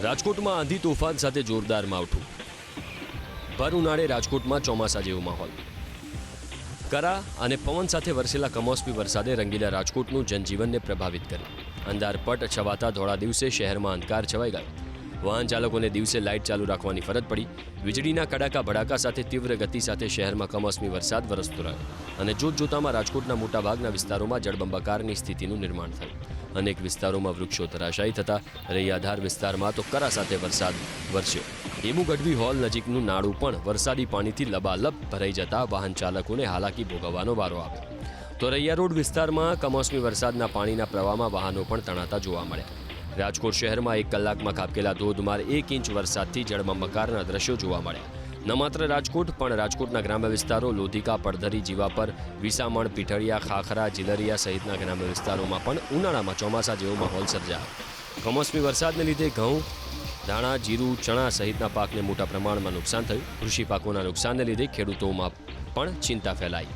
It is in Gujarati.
રાજકોટમાં આંધી તોફાન સાથે જોરદાર માવઠું. ભર ઉનાળે રાજકોટમાં ચોમાસા જેવો માહોલ. કરા અને પવન સાથે વરસેલા કમોસમી વરસાદે રંગીલા રાજકોટનું જનજીવનને પ્રભાવિત કર્યું. અંધારપટ છવાતા ધોળા દિવસે શહેરમાં અંધકાર છવાઈ ગયો. વાહન ચાલકોને દિવસે લાઇટ ચાલુ રાખવાની ફરજ પડી. વીજળીના કડાકા ભડાકા સાથે તીવ્ર ગતિ સાથે શહેરમાં કમોસમી વરસાદ વરસતો રહ્યો અને જોતજોતામાં રાજકોટના મોટાભાગના વિસ્તારોમાં જળબંબાકારની સ્થિતિનું નિર્માણ થયું. અનેક વિસ્તારોમાં વૃક્ષો ધરાશાયી થતા રૈયાધાર વિસ્તારમાં તો કરા સાથે વરસાદ વરસ્યો. હેમુ ગઢવી હોલ નજીકનું નાળું પણ વરસાદી પાણીથી લબાલબ ભરાઈ જતા વાહન ચાલકોને હાલાકી ભોગવવાનો વારો આવ્યો. તો રૈયા રોડ વિસ્તારમાં કમોસમી વરસાદના પાણીના પ્રવાહમાં વાહનો પણ તણાતા જોવા મળ્યા. રાજકોટ શહેરમાં 1 કલાકમાં ખાબકેલા ધોધમાર 1 ઇંચ વરસાદથી જળબંબાકારના દ્રશ્યો જોવા મળ્યા. ન માત્ર રાજકોટ પણ રાજકોટના ગ્રામ્ય વિસ્તારો લોધિકા, પડધરી, જીવાપર, વિસામણ, પીઠળિયા, ખાખરા, જીલરિયા સહિતના ગ્રામ્ય વિસ્તારોમાં પણ ઉનાળામાં ચોમાસા જેવો માહોલ સર્જાયો. કમોસમી વરસાદને લીધે ઘઉં, ધાણા, જીરું, ચણા સહિતના પાકને મોટા પ્રમાણમાં નુકસાન થયું. કૃષિ પાકોના નુકસાનને લીધે ખેડૂતોમાં પણ ચિંતા ફેલાઈ.